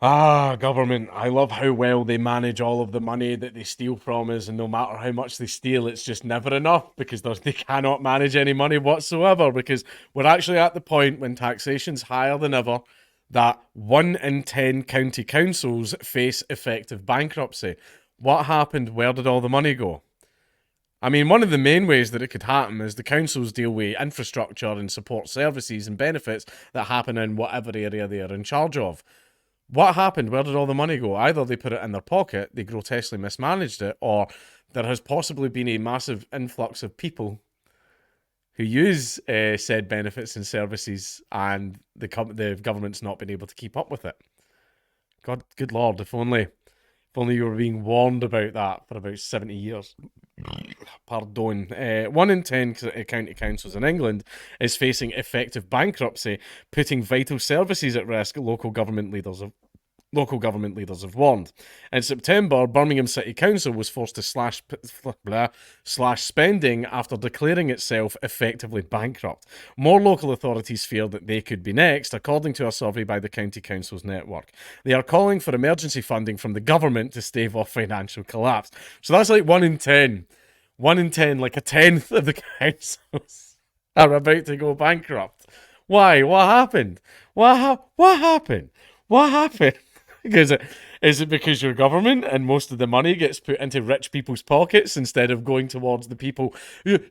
Government. I love how well they manage all of the money that they steal from us, and no matter how much they steal, it's just never enough because they cannot manage any money whatsoever. Because we're actually at the point when taxation's higher than ever that 1 in 10 county councils face effective bankruptcy. What happened? Where did all the money go? I mean, one of the main ways that it could happen is the councils deal with infrastructure and support services and benefits that happen in whatever area they are in charge of. What happened? Where did all the money go? Either they put it in their pocket, they grotesquely mismanaged it, or there has possibly been a massive influx of people who use said benefits and services, and the government's not been able to keep up with it. God, good lord! If only you were being warned about that for about 70 years. Pardon. 1 in 10 county councils in England is facing effective bankruptcy, putting vital services at risk. Local government leaders have warned. In September, Birmingham City Council was forced to slash spending after declaring itself effectively bankrupt. More local authorities fear that they could be next, according to a survey by the County Councils Network. They are calling for emergency funding from the government to stave off financial collapse. So that's like 1 in 10. 1 in 10, like a tenth of the councils are about to go bankrupt. Why? What happened? What happened? What happened? Is it because your government and most of the money gets put into rich people's pockets instead of going towards the people?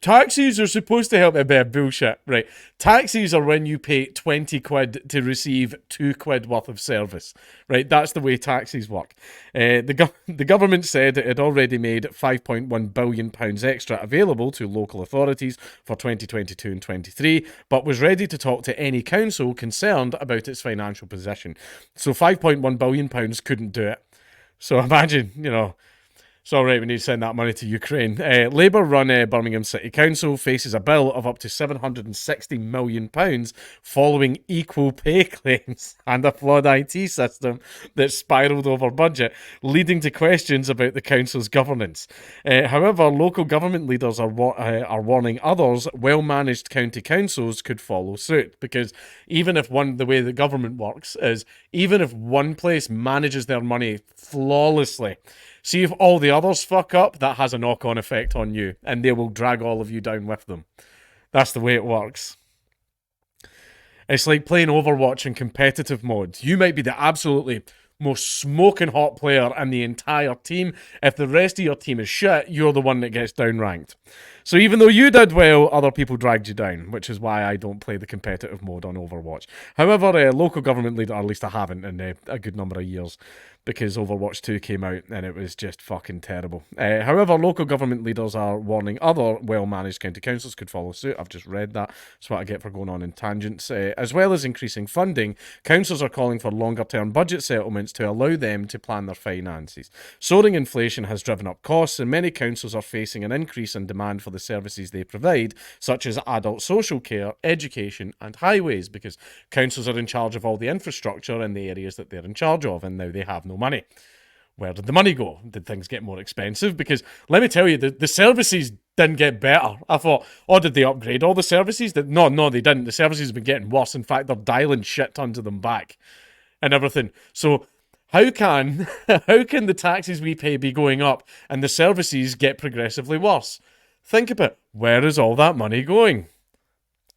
Taxis are supposed to help. A bit of bullshit, right? Taxis are when you pay 20 quid to receive 2 quid worth of service, right? That's the way taxis work. The government said it had already made £5.1 billion extra available to local authorities for 2022 and 23, but was ready to talk to any council concerned about its financial position. So £5.1 billion couldn't do it. So imagine, it's all right, we need to send that money to Ukraine. Labour-run Birmingham City Council faces a bill of up to £760 million following equal pay claims and a flawed IT system that spiralled over budget, leading to questions about the council's governance. However, local government leaders are warning others well-managed county councils could follow suit, because the way the government works is, even if one place manages their money flawlessly, see if all the others fuck up, that has a knock-on effect on you, and they will drag all of you down with them. That's the way it works. It's like playing Overwatch in competitive mode. You might be the absolutely most smoking hot player in the entire team. If the rest of your team is shit, you're the one that gets downranked. So even though you did well, other people dragged you down, which is why I don't play the competitive mode on Overwatch. However, local government leader, or at least I haven't in a good number of years, because Overwatch 2 came out and it was just fucking terrible. However, local government leaders are warning other well-managed county councils could follow suit. I've just read that. That's what I get for going on in tangents. As well as increasing funding, councils are calling for longer-term budget settlements to allow them to plan their finances. Soaring inflation has driven up costs, and many councils are facing an increase in demand for the services they provide, such as adult social care, education, and highways, because councils are in charge of all the infrastructure in the areas that they're in charge of, and now they have no money. Where did the money go? Did things get more expensive? Because let me tell you, the services didn't get better. I thought, did they upgrade all the services? No, they didn't. The services have been getting worse. In fact, they're dialing shit tons of them back and everything. So how can the taxes we pay be going up and the services get progressively worse? Think about, where is all that money going?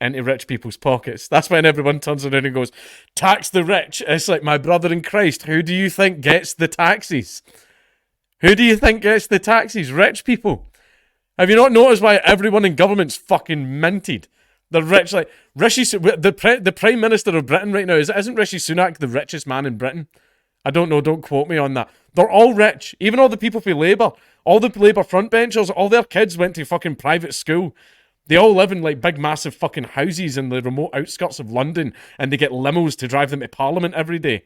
Into rich people's pockets. That's when everyone turns around and goes, tax the rich. It's like, my brother in Christ, who do you think gets the taxes? Who do you think gets the taxes? Rich people. Have you not noticed why everyone in government's fucking minted? They're rich. Like the Prime Minister of Britain right now, isn't Rishi Sunak the richest man in Britain? I don't know, don't quote me on that. They're all rich. Even all the people for Labour. All the Labour frontbenchers, all their kids went to fucking private school. They all live in like big massive fucking houses in the remote outskirts of London, and they get limos to drive them to Parliament every day.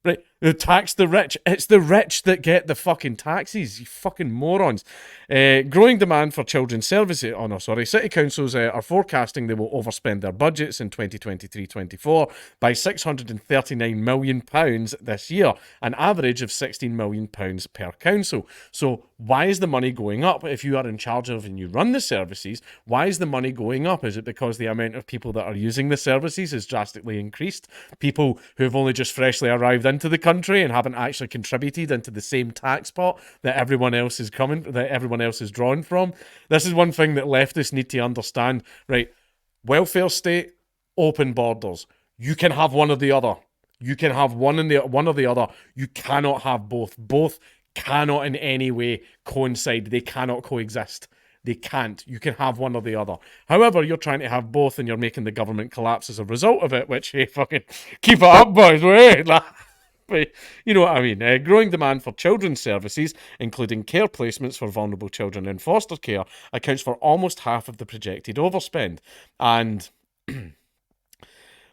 Right? Tax the rich. It's the rich that get the fucking taxes, you fucking morons. Growing demand for children's services. Oh no, sorry. City councils are forecasting they will overspend their budgets in 2023-24 by £639 million this year, an average of £16 million per council. So why is the money going up? If you are in charge of and you run the services, why is the money going up? Is it because the amount of people that are using the services is drastically increased? People who have only just freshly arrived into the country and haven't actually contributed into the same tax pot that everyone else is drawn from. This is one thing that leftists need to understand, right? Welfare state, open borders. You can have one or the other. You can have one or the other. You cannot have both. Both cannot in any way coincide. They cannot coexist. They can't. You can have one or the other. However, you're trying to have both and you're making the government collapse as a result of it, which, hey, fucking keep it up, boys. Wait, but you know what I mean. Growing demand for children's services, including care placements for vulnerable children in foster care, accounts for almost half of the projected overspend. And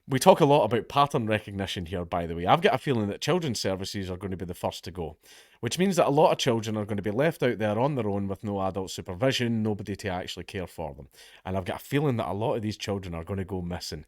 we talk a lot about pattern recognition here, by the way. I've got a feeling that children's services are going to be the first to go, which means that a lot of children are going to be left out there on their own with no adult supervision, nobody to actually care for them. And I've got a feeling that a lot of these children are going to go missing.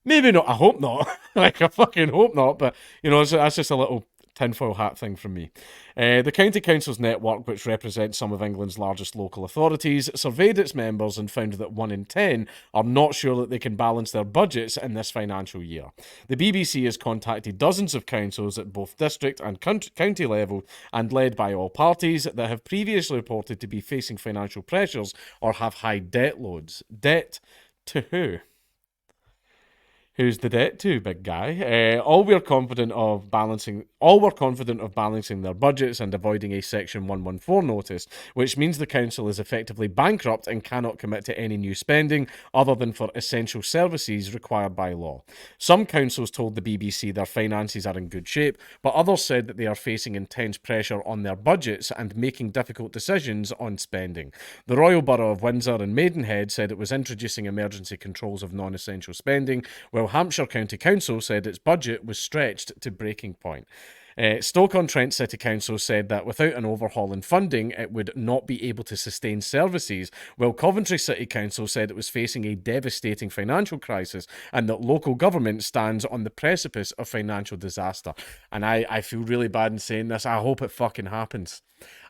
Maybe not. I hope not. Like, I fucking hope not. But, that's just a little tinfoil hat thing from me. The County Councils Network, which represents some of England's largest local authorities, surveyed its members and found that 1 in 10 are not sure that they can balance their budgets in this financial year. The BBC has contacted dozens of councils at both district and county level and led by all parties that have previously reported to be facing financial pressures or have high debt loads. Debt to who? Who's the debt to, big guy? All were confident of balancing their budgets and avoiding a Section 114 notice, which means the council is effectively bankrupt and cannot commit to any new spending other than for essential services required by law. Some councils told the BBC their finances are in good shape, but others said that they are facing intense pressure on their budgets and making difficult decisions on spending. The Royal Borough of Windsor and Maidenhead said it was introducing emergency controls of non-essential spending, while Hampshire County Council said its budget was stretched to breaking point. Stoke-on-Trent City Council said that without an overhaul in funding, it would not be able to sustain services, while Coventry City Council said it was facing a devastating financial crisis and that local government stands on the precipice of financial disaster. And I feel really bad in saying this. I hope it fucking happens.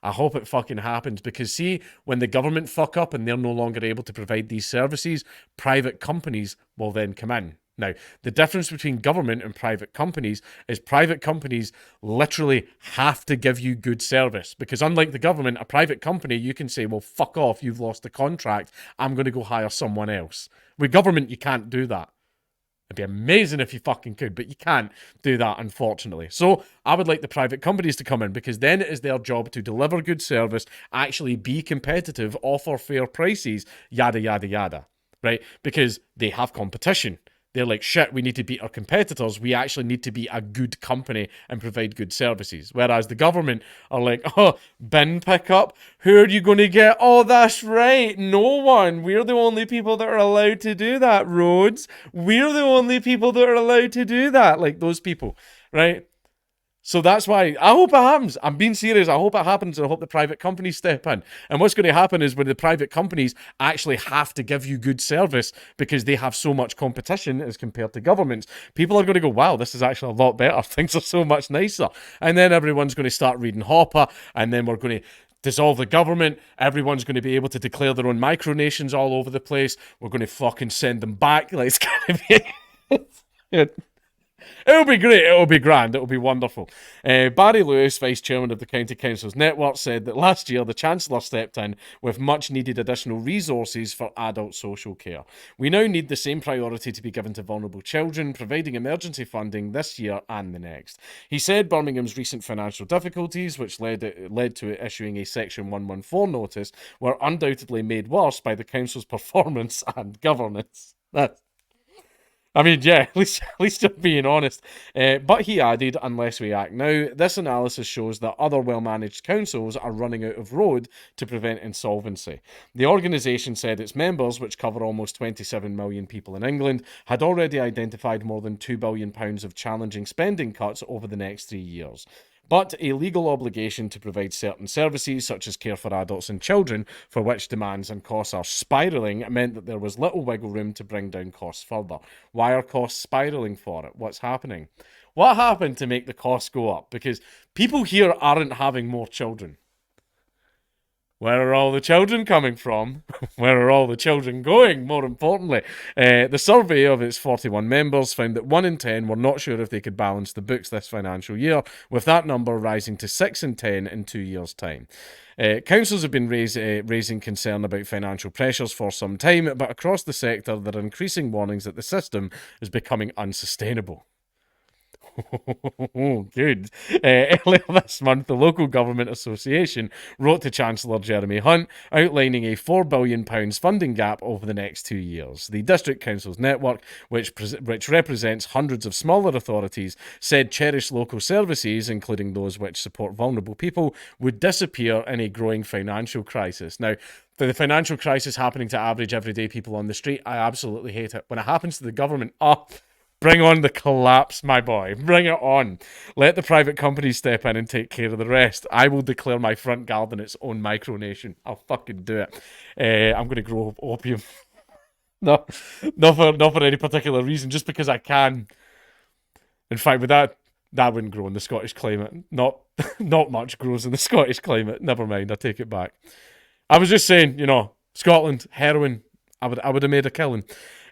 I hope it fucking happens because, see, when the government fuck up and they're no longer able to provide these services, private companies will then come in. Now, the difference between government and private companies is private companies literally have to give you good service because unlike the government, a private company, you can say, well, fuck off, you've lost the contract, I'm going to go hire someone else. With government, you can't do that. It'd be amazing if you fucking could, but you can't do that, unfortunately. So I would like the private companies to come in because then it is their job to deliver good service, actually be competitive, offer fair prices, yada, yada, yada, right? Because they have competition. They're like, shit, we need to beat our competitors. We actually need to be a good company and provide good services. Whereas the government are like, oh, bin pickup? Who are you going to get? Oh, that's right. No one. We're the only people that are allowed to do that, Rhodes. We're the only people that are allowed to do that. Like those people, right? So that's why I hope it happens. I'm being serious. I hope it happens and I hope the private companies step in. And what's going to happen is when the private companies actually have to give you good service because they have so much competition as compared to governments, people are going to go, wow, this is actually a lot better. Things are so much nicer. And then everyone's going to start reading Hopper and then we're going to dissolve the government. Everyone's going to be able to declare their own micronations all over the place. We're going to fucking send them back. Like, it's going to be... It'll be great. It'll be grand. It'll be wonderful. Barry Lewis, Vice Chairman of the County Councils Network, said that last year the Chancellor stepped in with much needed additional resources for adult social care. We now need the same priority to be given to vulnerable children, providing emergency funding this year and the next. He said Birmingham's recent financial difficulties, which led to it issuing a Section 114 notice, were undoubtedly made worse by the Council's performance and governance. I mean, yeah, at least you're being honest. But he added, unless we act now, this analysis shows that other well-managed councils are running out of road to prevent insolvency. The organisation said its members, which cover almost 27 million people in England, had already identified more than £2 billion of challenging spending cuts over the next 3 years. But a legal obligation to provide certain services, such as care for adults and children, for which demands and costs are spiralling, meant that there was little wiggle room to bring down costs further. Why are costs spiralling for it? What's happening? What happened to make the costs go up? Because people here aren't having more children. Where are all the children coming from? Where are all the children going, more importantly? The survey of its 41 members found that 1 in 10 were not sure if they could balance the books this financial year, with that number rising to 6 in 10 in 2 years' time. Councils have been raising concern about financial pressures for some time, but across the sector there are increasing warnings that the system is becoming unsustainable. Good. Earlier this month, the Local Government Association wrote to Chancellor Jeremy Hunt outlining a £4 billion funding gap over the next 2 years. The District Councils network, which represents hundreds of smaller authorities, said cherished local services, including those which support vulnerable people, would disappear in a growing financial crisis. Now, for the financial crisis happening to average everyday people on the street, I absolutely hate it. When it happens to the government, bring on the collapse, my boy. Bring it on. Let the private companies step in and take care of the rest. I will declare my front garden its own micronation. I'll fucking do it. I'm going to grow opium. No, not for any particular reason, just because I can. In fact, with that wouldn't grow in the Scottish climate. Not much grows in the Scottish climate. Never mind, I take it back. I was just saying, Scotland, heroin, I would have made a killing.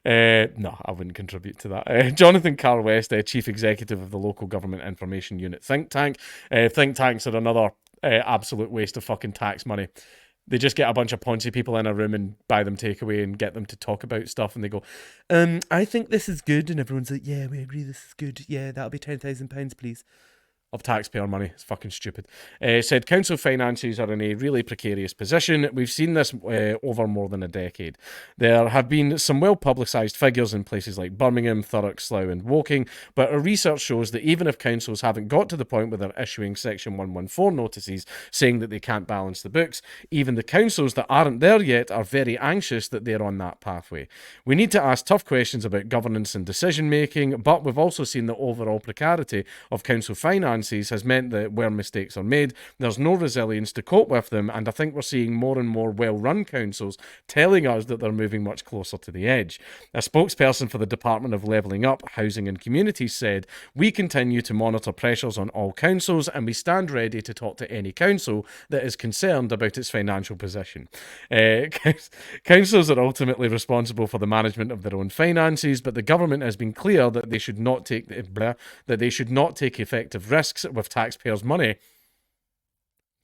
No, I wouldn't contribute to that. Jonathan Carr West, Chief Executive of the Local Government Information Unit think tank. Think tanks are another absolute waste of fucking tax money. They just get a bunch of Ponzi people in a room and buy them takeaway and get them to talk about stuff, and they go, I think this is good, and everyone's like, yeah, we agree this is good. Yeah, that'll be £10,000, please. Of taxpayer money. It's fucking stupid. Said council finances are in a really precarious position. We've seen this over more than a decade. There have been some well-publicised figures in places like Birmingham, Thurrock, Slough and Woking, but our research shows that even if councils haven't got to the point where they're issuing Section 114 notices saying that they can't balance the books, even the councils that aren't there yet are very anxious that they're on that pathway. We need to ask tough questions about governance and decision-making, but we've also seen the overall precarity of council finances has meant that where mistakes are made, there's no resilience to cope with them, and I think we're seeing more and more well-run councils telling us that they're moving much closer to the edge. A spokesperson for the Department of Levelling Up, Housing and Communities said, "We continue to monitor pressures on all councils and we stand ready to talk to any council that is concerned about its financial position." Councils are ultimately responsible for the management of their own finances, but the government has been clear that they should not take effective risks with taxpayers' money.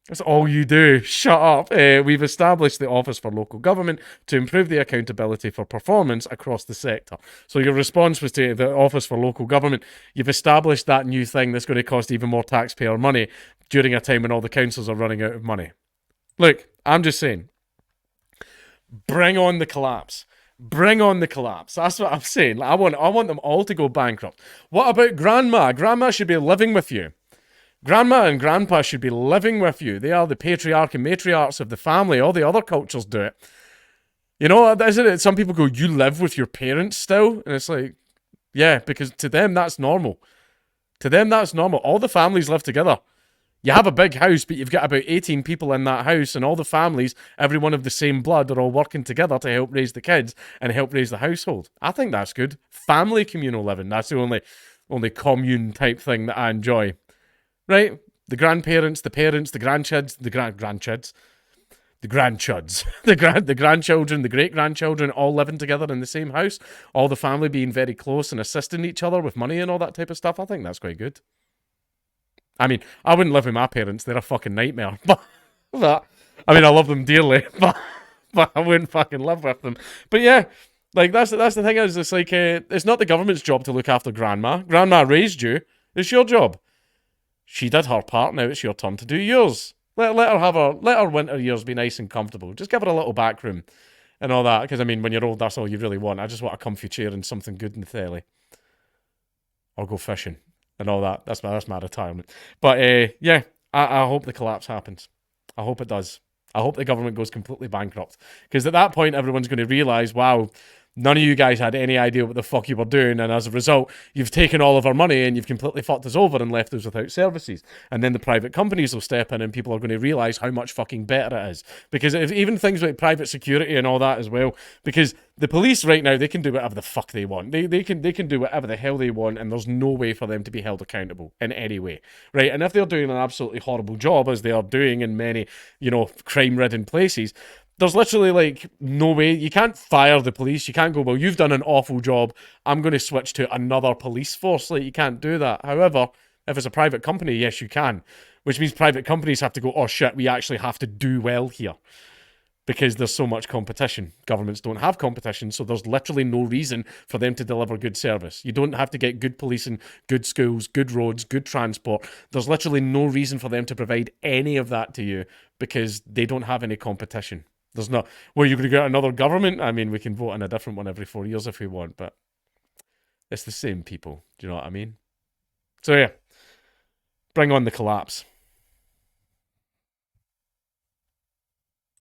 That's all you do. Shut up. We've established the Office for Local Government to improve the accountability for performance across the sector. So your response was to the Office for Local Government. You've established that new thing that's going to cost even more taxpayer money during a time when all the councils are running out of money. Look, I'm just saying, bring on the collapse. Bring on the collapse. That's what I'm saying. I want them all to go bankrupt. What about grandma? Grandma should be living with you. Grandma and grandpa should be living with you. They are the patriarch and matriarchs of the family. All the other cultures do it. You know, isn't it? Some people go, you live with your parents still? And it's like, yeah, because to them, that's normal. To them, that's normal. All the families live together. You have a big house, but you've got about 18 people in that house, and all the families, everyone of the same blood, are all working together to help raise the kids and help raise the household. I think that's good. Family communal living. That's the only commune type thing that I enjoy. Right? The grandparents, the parents, the grandkids, the grandkids, the grandchuds, the grandchildren, the great-grandchildren all living together in the same house, all the family being very close and assisting each other with money and all that type of stuff. I think that's quite good. I mean, I wouldn't live with my parents. They're a fucking nightmare. But I mean, I love them dearly, but I wouldn't fucking live with them. But yeah, like that's the thing is, it's like, it's not the government's job to look after grandma. Grandma raised you. It's your job. She did her part, now it's your turn to do yours. Let her winter years be nice and comfortable. Just give her a little back room. and all that. Because I mean, when you're old, that's all you really want. I just want a comfy chair and something good in the telly, or go fishing and all that. That's my retirement. But yeah, I hope the collapse happens. I hope it does. I hope the government goes completely bankrupt. Because at that point, everyone's going to realise, wow, none of you guys had any idea what the fuck you were doing, and as a result, you've taken all of our money and you've completely fucked us over and left us without services. And then the private companies will step in and people are going to realise how much fucking better it is. Because if, even things like private security and all that as well, because the police right now, they can do whatever the fuck they want. They can do whatever the hell they want, and there's no way for them to be held accountable in any way, right? And if they're doing an absolutely horrible job, as they are doing in many, crime-ridden places, there's literally like no way. You can't fire the police. You can't go, well, you've done an awful job, I'm going to switch to another police force. Like, you can't do that. However, if it's a private company, yes, you can. Which means private companies have to go, oh shit, we actually have to do well here. Because there's so much competition. Governments don't have competition, so there's literally no reason for them to deliver good service. You don't have to get good policing, good schools, good roads, good transport. There's literally no reason for them to provide any of that to you because they don't have any competition. There's not, well, you're going to get another government? I mean, we can vote on a different one every 4 years if we want, but it's the same people. Do you know what I mean? So yeah, bring on the collapse.